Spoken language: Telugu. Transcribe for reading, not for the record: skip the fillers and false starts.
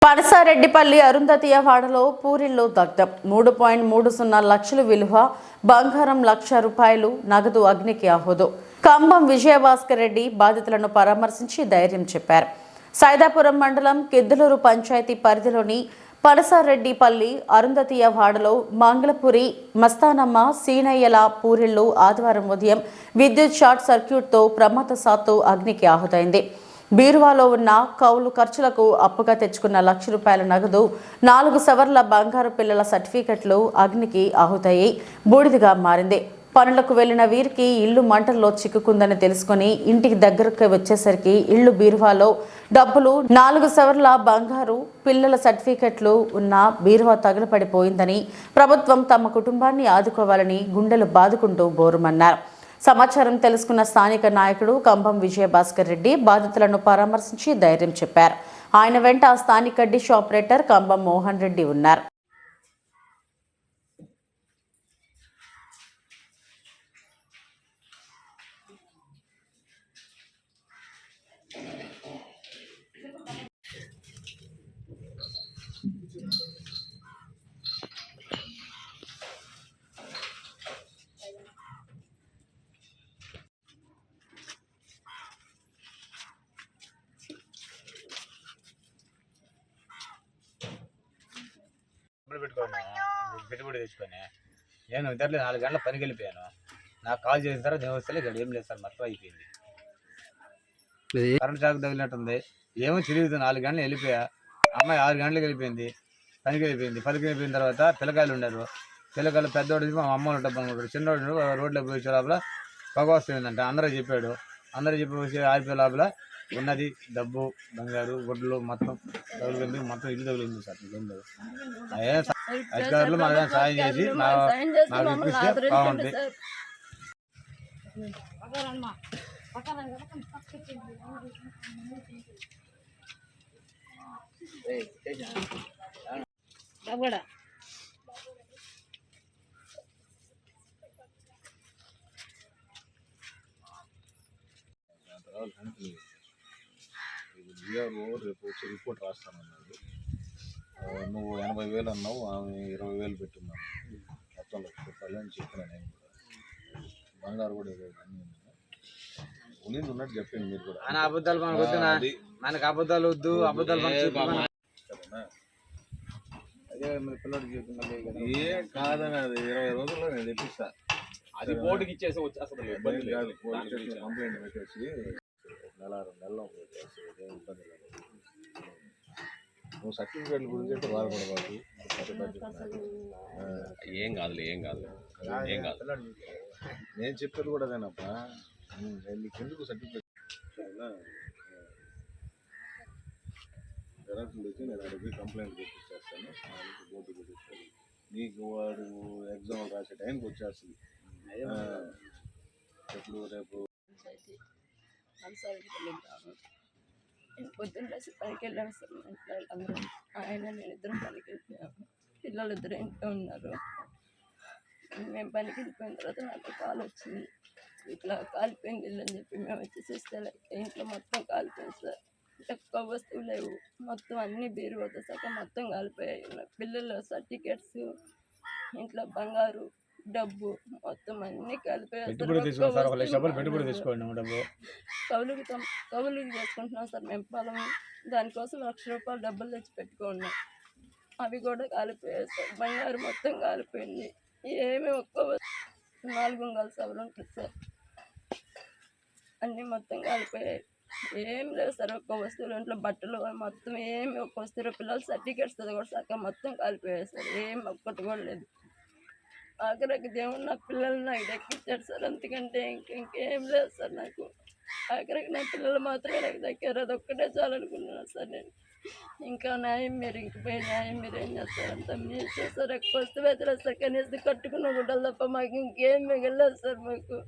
పనసారెడ్డిపల్లి అరుంధతీయ వాడలో పూరిల్లో దగ్ధం 3.30 లక్షలు విలువ బంగారం ₹1,00,000 నగదు అగ్నికి ఆహుదు. కంబం విజయభాస్కర్ రెడ్డి బాధితులను పరామర్శించి ధైర్యం చెప్పారు. సైదాపురం మండలం కిద్దలూరు పంచాయతీ పరిధిలోని పనసారెడ్డిపల్లి అరుంధతీయ వాడలో మంగళపురి మస్తానమ్మ సీనయ్యల పూరిల్లో ఆదివారం ఉదయం విద్యుత్ షార్ట్ సర్క్యూట్తో ప్రమాదవశాత్తు అగ్నికి ఆహుతైంది. బీరువాలో ఉన్న కౌలు ఖర్చులకు అప్పుగా తెచ్చుకున్న ₹1,00,000 నగదు 4 సవర్ల బంగారు పిల్లల సర్టిఫికెట్లు అగ్నికి ఆహుతయ్యి బూడిదగా మారింది. పనులకు వెళ్లిన వీరికి ఇల్లు మంటల్లో చిక్కుకుందని తెలుసుకుని ఇంటికి దగ్గరకు వచ్చేసరికి ఇల్లు బీరువాలో డబ్బులు 4 సవర్ల బంగారు పిల్లల సర్టిఫికెట్లు ఉన్న బీరువా తగలపడిపోయిందని ప్రభుత్వం తమ కుటుంబాన్ని ఆదుకోవాలని గుండెలు బాదుకుంటూ బోరుమన్నారు. సమాచారం తెలుసుకున్న స్థానిక నాయకుడు కంబం విజయభాస్కర్ రెడ్డి బాధితులను పరామర్శించి ధైర్యం చెప్పారు. ఆయన వెంట స్థానిక డిష్ ఆపరేటర్ కంబం మోహన్ రెడ్డి ఉన్నారు. పెట్టుబడి తెచ్చుకొని నేను ఇద్దరు 4 గంటల పనికి వెళ్ళిపోయాను. నాకు కాల్ చేసిన తర్వాత నేను వస్తే ఇక్కడ ఏం లేదు సార్, మొత్తం అయిపోయింది. కరెంట్ షాక్ తగిలినట్టుంది, ఏమో తెలియదు. 4 గంటలు వెళ్ళిపోయా, అమ్మాయి 6 గంటలకు వెళ్ళిపోయింది, పనికి వెళ్ళిపోయింది. పనికి వెళ్ళిపోయిన తర్వాత పిల్లకాయలు ఉన్నారు. పిల్లకాయలు పెద్దవాడు మా అమ్మ ఉంటాడు, చిన్నవాడు రోడ్లో పోయే లోపల పొగ వస్తుందంట. అందరూ చెప్పాడు, అందరూ చెప్పి ఆరిపోయే లోపల ఉన్నది డబ్బు బంగారు గుడ్లు మొత్తం తగులుకుంది, మొత్తం ఇల్లు తగులుంది సార్. అధికారులు మాకు సాయం చేసి నాకు ఇప్పిస్తే బాగుంటుంది. రేపు వచ్చి రిపోర్ట్ రాస్తానన్నాడు. నువ్వు 80,000 అన్నావు, ఆమె 20,000 పెట్టున్నాను, మొత్తం ₹1,00,000 అని చెప్పిన. నేను కూడా బంగారు కూడా ఉన్నది ఉన్నట్టు చెప్పింది. మీరు కూడా అబద్ధాలు మనకు అబద్ధాలు వద్దు, అబద్ధాలు అదే మరి పిల్లడికి చెప్తున్నా. ఏం కాదని అది 20 రోజుల్లో నేను తెప్పిస్తా. అది బోర్డుకి ఇచ్చేసి వచ్చేస్తుంది. కంప్లైంట్ పెట్టేసి 1-2 నెలల్లో వచ్చేసి ఇబ్బంది లేదు. నువ్వు సర్టిఫికేట్ల గురించి అయితే బాధపడబాటు. ఏం కాదు ఏం కాదు ఏం కాదు. నేను చెప్పేది కూడా అదేనప్పా, నీకు ఎందుకు సర్టిఫికేట్ జరాక్స్లు వచ్చి నేను అడిగి కంప్లైంట్ పెట్టిచ్చేస్తాను. బోర్డు పెట్టిస్తాను. నీకు వాడు ఎగ్జామ్ రాసే టైంకి వచ్చేస్తుంది. ఎప్పుడు రేపు పొద్దున్న రాసి పనికి వెళ్ళాను సార్. మా ఇంట్లో అందరూ, ఆయన నేను ఇద్దరం పనికి వెళ్ళిపోయాము. పిల్లలు ఇద్దరు ఇంట్లో ఉన్నారు. మేము పనికి వెళ్ళిపోయిన తర్వాత నాకు కాల్ వచ్చింది, ఇట్లా కాలిపోయింది ఇల్లు అని చెప్పి మేము వచ్చి చూస్తే ఇంట్లో మొత్తం కాలిపోయింది సార్. ఎక్కువ వస్తువులు లేవు, మొత్తం అన్ని బీరువాతో సగం మొత్తం కాలిపోయాయి. పిల్లల సర్టిఫికేట్స్, ఇంట్లో బంగారు డబ్బు మొత్తం అన్ని కలిపేసి కౌలుకి చేసుకుంటున్నాం సార్. మేము పొలం దానికోసం ₹1,00,000 డబ్బులు తెచ్చి పెట్టుకున్నాం, అవి కూడా కాలిపోయాయి సార్. బంగారు మొత్తం కాలిపోయింది. ఏమి ఒక్క 4 సవర్లు ఉంటుంది సార్, అన్నీ మొత్తం కాలిపోయాయి. ఏం లేదు సార్, ఒక్క వస్తువులు ఇంట్లో బట్టలు మొత్తం ఏమి ఒక్క వస్తువు పిల్లలు సర్టిఫికేట్స్ కూడా సగం మొత్తం కాలిపోయాయి సార్. ఏం ఒక్కటి కూడా లేదు. ఆఖరికి దేవుడు నా పిల్లలు నాకు దక్కించాడు సార్. అంతకంటే ఇంకేం లేదు సార్. నాకు ఆఖరికి నా పిల్లలు మాత్రమే నాకు దక్కారు, అదొక్కటే చాలనుకున్నాను సార్. నేను ఇంకా న్యాయం మీరు ఇంకపోయి న్యాయం మీరు ఏం చేస్తారంతా మీరు చేస్తారు. ఎక్కువ వస్తువు అయితే సార్, కనీసం కట్టుకున్న గుడ్డలు తప్ప మాకు ఇంకేం మిగలేదు సార్. మాకు